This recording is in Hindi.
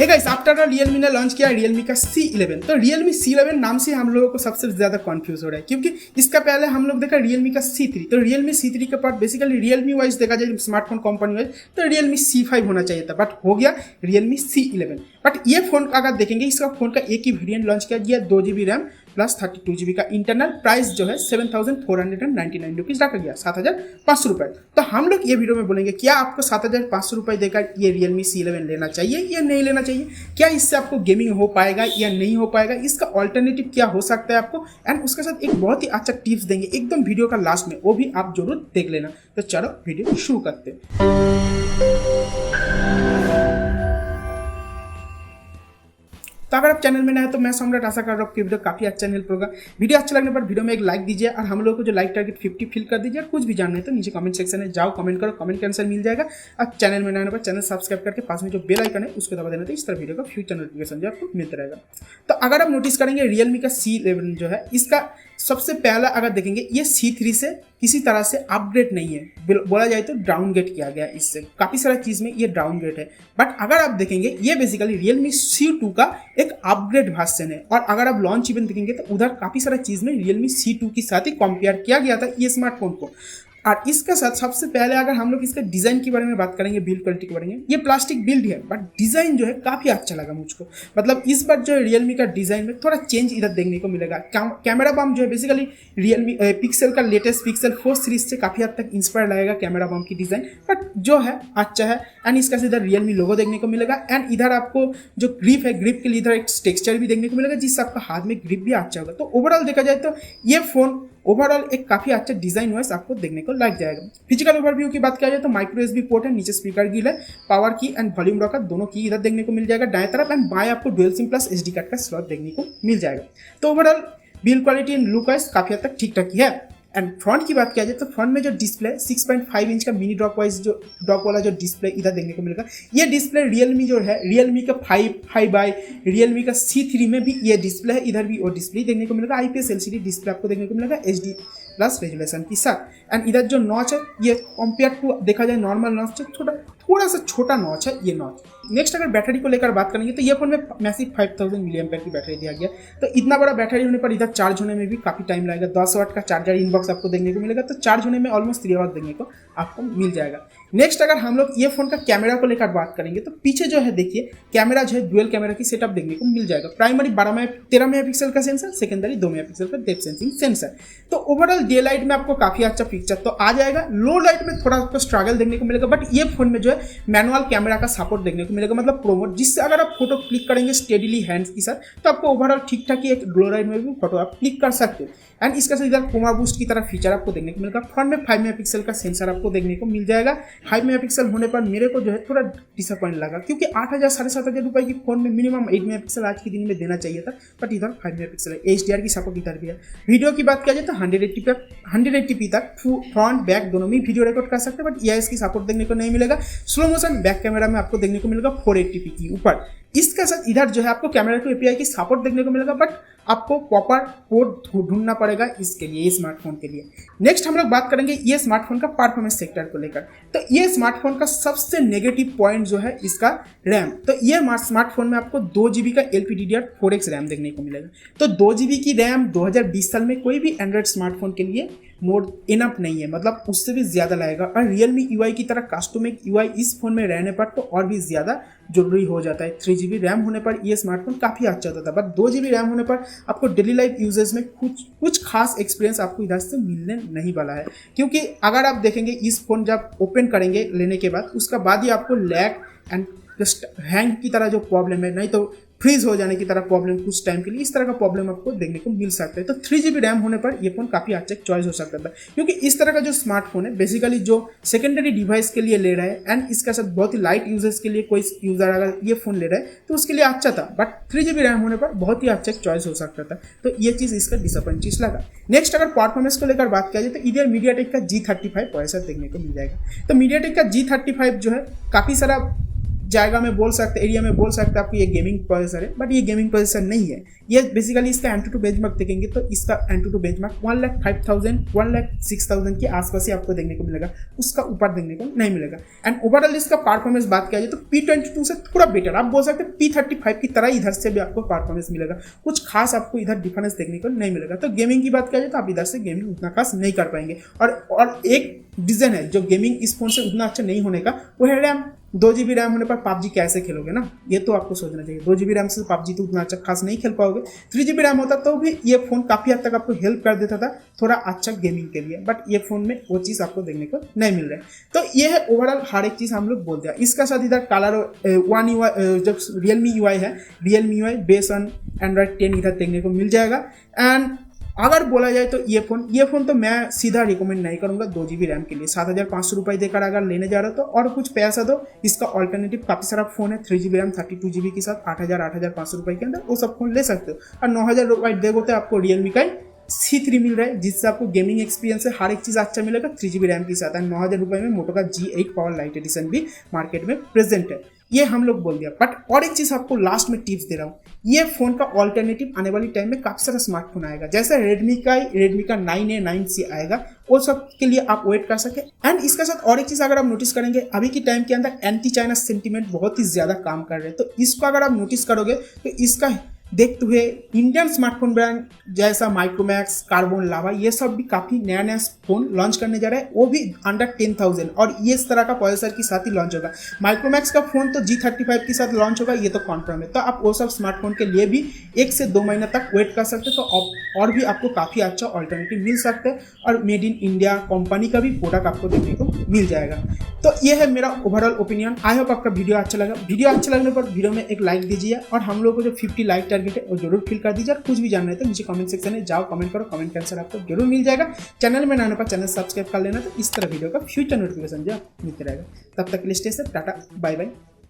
हे गाइस, आफ्टर Realme ने लॉन्च किया Realme का C11। तो Realme C11 नाम से हम लोगों को सबसे ज़्यादा कंफ्यूज हो रहा है, क्योंकि इसका पहले हम लोग देखा Realme का C3। तो Realme C3 के बाद बेसिकली Realme वाइज देखा जाए स्मार्टफोन कंपनी वाइज तो Realme C5 होना चाहिए था, बट हो गया Realme C11। बट ये फोन अगर देखेंगे, इसका फोन का एक ही वेरिएंट लॉन्च किया गया, 2GB रैम प्लस 32GB का इंटरनल। प्राइस जो है 7,499 रुपीज़ रखा गया, 7,500 रुपये। तो हम लोग ये वीडियो में बोलेंगे क्या आपको 7,500 रुपये देकर ये Realme C11 लेना चाहिए या नहीं लेना चाहिए, क्या इससे आपको गेमिंग हो पाएगा या नहीं हो पाएगा, इसका ऑल्टरनेटिव क्या हो सकता है आपको, एंड उसके साथ एक बहुत ही अच्छा टिप्स देंगे एकदम वीडियो का लास्ट में, वो भी आप जरूर देख लेना। तो चलो वीडियो शुरू करते हैं। तो अगर आप चैनल में नए हैं तो मैं सम्राट आशा कर रहा हूँ कि वीडियो काफी अच्छा हेल्प होगा। वीडियो अच्छा लगने पर वीडियो में एक लाइक दीजिए और हम लोग को जो लाइक टारगेट 50 फिल कर दीजिए। और कुछ भी जानना है तो नीचे कमेंट सेक्शन में जाओ, कमेंट करो, कमेंट के आंसर मिल जाएगा। अब चैनल में नए पर चैनल सब्सक्राइब करके पास में जो बेल आइकन है उसको दबा देना, तो इस तरह वीडियो का फ्यूचर नोटिफिकेशन जो आपको मिलता रहेगा। तो अगर आप नोटिस करेंगे Realme का C11 जो है, इसका सबसे पहला अगर देखेंगे ये C3 से किसी तरह से अपग्रेड नहीं है, बोला जाए तो डाउनग्रेड किया गया। इससे काफ़ी सारा चीज़ में ये डाउनग्रेड है। बट अगर आप देखेंगे ये बेसिकली Realme C2 का एक अपग्रेड वर्जन है। और अगर आप लॉन्च इवेंट देखेंगे तो उधर काफ़ी सारा चीज़ में Realme C2 के साथ ही कंपेयर किया गया था ये स्मार्टफोन को। और इसके साथ सबसे पहले अगर हम लोग इसके डिज़ाइन के बारे में बात करेंगे, बिल्ड क्वालिटी के बारे में, ये प्लास्टिक बिल्ड है बट डिज़ाइन जो है काफ़ी अच्छा लगा मुझको। मतलब इस बार जो है Realme का डिज़ाइन में थोड़ा चेंज इधर देखने को मिलेगा। कैमरा बम जो है बेसिकली Realme पिक्सल का लेटेस्ट पिक्सल 4 सीरीज से काफ़ी हद तक इंस्पायर लगेगा कैमरा बम की डिज़ाइन, बट जो है अच्छा है। एंड इसका से इधर Realme लोगो देखने को मिलेगा। एंड इधर आपको जो ग्रिप है, ग्रिप के लिए इधर एक टेक्सचर भी देखने को मिलेगा जिससे आपका हाथ में ग्रिप भी अच्छा होगा। तो ओवरऑल देखा जाए तो ये फोन ओवरऑल एक काफी अच्छा डिजाइन वाइज आपको देखने को लग जाएगा। फिजिकल ओवरव्यू की बात किया जाए तो माइक्रो USB पोर्ट है, नीचे स्पीकर ग्रिल है, पावर की एंड वॉल्यूम रॉकर दोनों की इधर देखने को मिल जाएगा दाएं तरफ। एंड बाएं आपको dual SIM plus SD card का स्लॉट देखने को मिल जाएगा। तो overall build quality and look wise काफी हद तक ठीक ठाक ही है। एंड फ्रंट की बात किया जाए तो फ्रंट में जो डिस्प्ले 6.5 इंच का मिनी ड्रॉप वाइज जो ड्रॉप वाला जो डिस्प्ले इधर देखने को मिलेगा, ये डिस्प्ले Realme जो है Realme का 5 बाई Realme का C3 में भी ये डिस्प्ले है, इधर भी वो डिस्प्ले देखने को मिलेगा। IPS LCD डिस्प्ले आपको देखने को मिलेगा HD प्लस रेजुलेशन के साथ। एंड इधर जो नॉच है ये कंपेयर टू देखा जाए नॉर्मल नॉच से थोड़ा सा छोटा नॉच है ये नॉच। नेक्स्ट अगर बैटरी को लेकर बात करेंगे तो ये फोन में मैसिव 5000 mAh की बैटरी दिया गया। तो इतना बड़ा बैटरी होने पर इधर चार्ज होने में भी काफ़ी टाइम लगेगा। 10 वाट का चार्जर इनबॉक्स आपको देखने को मिलेगा, तो चार्ज होने में ऑलमोस्ट 3 आवर देखने को आपको मिल जाएगा। नेक्स्ट अगर हम लोग ये फोन का कैमरा को लेकर बात करेंगे तो पीछे जो है देखिए कैमरा जो है डुअल कैमरा की सेटअप देखने को मिल जाएगा। प्राइमरी 13 मेगापिक्सल का सेंसर, सेकेंडरी 2 मेगापिक्सल का डेप्थ सेंसिंग सेंसर। तो ओवरऑल डे लाइट में आपको काफ़ी अच्छा पिक्चर तो आ जाएगा। लो लाइट में थोड़ा आपको स्ट्रगल देखने को मिलेगा, बट ये फोन में जो है मैनुअल कैमरा का सपोर्ट देखने को मिलेगा, मतलब प्रोमोट, जिससे अगर आप फोटो क्लिक करेंगे स्टेडीली हैंड्स के साथ तो आपको ओवरऑल ठीक ठाक ही एक ग्लो लाइट में भी फोटो आप क्लिक कर सकते हो। एंड इसका से इधर कोमा बूस्ट की तरह फीचर आपको देखने को मिलेगा। फ्रंट में 5 मेगापिक्सल का सेंसर आपको देखने को मिल जाएगा। 5 मेगापिक्सल होने पर मेरे को जो है थोड़ा डिसअपॉइंट लगा, क्योंकि 8,000 7,500 रुपये की फोन में मिनिमम 8 मेगापिक्सल आज के दिन में देना चाहिए था, बट इधर 5 मेगापिक्सल है। HDR की सपोर्ट इधर भी है। वीडियो की बात किया जाए तो 180p तक फ्रंट बैक दोनों में वीडियो रिकॉर्ड कर सकते हैं, बट EIS की सपोर्ट देखने को नहीं मिलेगा। स्लो मोशन बैक कैमरा में आपको देखने को मिलेगा 480p की ऊपर। इसके साथ इधर जो है आपको कैमरा टू API की सपोर्ट देखने को मिलेगा, बट आपको प्रॉपर पोर्ट ढूंढना पड़ेगा इसके लिए, स्मार्टफोन के लिए। नेक्स्ट हम लोग बात करेंगे ये स्मार्टफोन का परफॉर्मेंस सेक्टर को लेकर। तो ये स्मार्टफोन का सबसे नेगेटिव पॉइंट जो है इसका रैम। तो ये स्मार्टफोन में आपको 2GB का LPDDR4X रैम देखने को मिलेगा। तो 2GB की रैम 2020 साल में कोई भी एंड्रॉइड स्मार्टफोन के लिए मोड इनफ नहीं है, मतलब उससे भी ज़्यादा लगेगा। और Realme UI की तरह कस्टमिक UI इस फोन में रहने पर तो और भी ज़्यादा जरूरी हो जाता है। 3GB रैम होने पर ये स्मार्टफोन काफ़ी अच्छा होता था, बट 2GB रैम होने पर आपको डेली लाइफ यूजेज में कुछ खास एक्सपीरियंस आपको इधर से मिलने नहीं वाला है। क्योंकि अगर आप देखेंगे इस फोन जब ओपन करेंगे लेने के बाद, उसका बाद ही आपको लैग एंड जस्ट हैंग की तरह जो प्रॉब्लम है, नहीं तो फ्रीज हो जाने की तरह प्रॉब्लम कुछ टाइम के लिए, इस तरह का प्रॉब्लम आपको देखने को मिल सकता है। तो 3GB रैम होने पर ये फोन काफ़ी अच्छा चॉइस हो सकता था, क्योंकि इस तरह का जो स्मार्टफोन है बेसिकली जो सेकेंडरी डिवाइस के लिए ले रहा है एंड इसका साथ बहुत ही लाइट यूजर्स के लिए कोई यूजर अगर ये फोन ले रहा है तो उसके लिए अच्छा था, बट 3GB रैम होने पर बहुत ही अच्छा चॉइस हो सकता था। तो ये चीज़ इसका डिसअपॉइंट चीज़ लगा। नेक्स्ट अगर परफॉर्मेंस को लेकर बात किया जाए तो इधर मीडियाटेक का G35 प्रोसेसर देखने को मिल जाएगा। तो मीडियाटेक का G35 जो है काफ़ी सारा जाएगा में बोल सकते, एरिया में बोल सकते आपको ये गेमिंग प्रोसेसर है, बट ये गेमिंग प्रोसेसर नहीं है। ये बेसिकली इसका एंटूटू बेंचमार्क देखेंगे तो इसका एंटूटू बेंचमार्क 1,05,000 1,06,000 के आसपास ही आपको देखने को मिलेगा, उसका ऊपर देखने को नहीं मिलेगा। एंड ओवरऑल इसका परफॉर्मेंस बात किया जाए तो P22 से थोड़ा बेटर, आप बोल सकते हैं P35 की तरह इधर से भी आपको परफॉर्मेंस मिलेगा, कुछ खास आपको इधर डिफरेंस देखने को नहीं मिलेगा। तो गेमिंग की बात किया जाए तो आप इधर से गेमिंग उतना खास नहीं कर पाएंगे। और एक रीजन है जो गेमिंग इस फोन से उतना अच्छा नहीं होने का, वो है रैम। 2 GB रैम होने पर PUBG कैसे खेलोगे ना, ये तो आपको सोचना चाहिए। 2 GB रैम से PUBG तो उतना अच्छा खास नहीं खेल पाओगे। 3 GB रैम होता तो भी ये फोन काफी हद तक आपको हेल्प कर देता था थोड़ा अच्छा गेमिंग के लिए, बट ये फोन में वो चीज आपको देखने को नहीं मिल रहा है। तो ये है ओवरऑल हर एक चीज हम लोग बोल दिया। इसका साथ इधर कलर वन UI जो Realme UI है, Realme UI base on Android 10 इधर देखने को मिल जाएगा। एंड अगर बोला जाए तो ये फोन तो मैं सीधा रिकमेंड नहीं करूंगा 2 GB रैम के लिए। 7,500 रुपये देकर अगर लेने जा रहे हो तो और कुछ पैसा दो, इसका ऑल्टरनेटिव काफी सारा फोन है 3 GB रैम 32 GB के साथ 8,500 रुपये के अंदर, वो सब फोन ले सकते हो। और 9,000 रुपये देगो तो आपको Realme का C3 मिल रहा है, जिससे आपको गेमिंग एक्सपीरियंस है हर एक चीज अच्छा मिलेगा 3 GB रैम के साथ। 9,000 रुपये में मोटो का G8 पावर लाइट एडिशन भी मार्केट में प्रेजेंट है, ये हम लोग बोल दिया। बट और एक चीज आपको लास्ट में टिप्स दे रहा हूँ, ये फोन का ऑल्टरनेटिव आने वाली टाइम में काफी सारा स्मार्टफोन आएगा, जैसे रेडमी का 9A 9C आएगा, वो सब के लिए आप वेट कर सके। एंड इसके साथ और एक चीज अगर आप नोटिस करेंगे, अभी की टाइम के अंदर एंटी चाइना सेंटीमेंट बहुत ही ज्यादा काम कर रहे हैं, तो इसको अगर आप नोटिस करोगे तो इसका देखते हुए इंडियन स्मार्टफोन ब्रांड जैसा माइक्रोमैक्स, कार्बन, लावा, ये सब भी काफी नया फोन लॉन्च करने जा रहा है, वो भी अंडर 10,000 और ये इस तरह का प्रोसेसर के साथ ही लॉन्च होगा। माइक्रोमैक्स का फोन तो G35 के साथ लॉन्च होगा, ये तो कॉन्फर्म है। तो आप वो सब स्मार्टफोन के लिए भी 1 से 2 महीने तक वेट कर सकते हैं, तो और भी आपको काफी अच्छा ऑल्टरनेटिव मिल सकता है और मेड इन इंडिया कंपनी का भी प्रोडक्ट आपको देखने को मिल जाएगा। तो ये है मेरा ओवरऑल ओपिनियन। आई होप आपका वीडियो अच्छा लगा। वीडियो अच्छा लगने पर वीडियो में एक लाइक दीजिए और हम लोग को जो 50 लाइक टारगेट है वो जरूर फिल कर दीजिए। और कुछ भी जानना है तो नीचे कमेंट सेक्शन में जाओ, कमेंट करो, कमेंट का आंसर आपको जरूर मिल जाएगा। चैनल में नए पर चैनल सब्सक्राइब कर लेना, तो इस तरह वीडियो का फ्यूचर नोटिफिकेशन जो मिलते रहेगा। तब तक के लिए stay safe, tata, bye bye.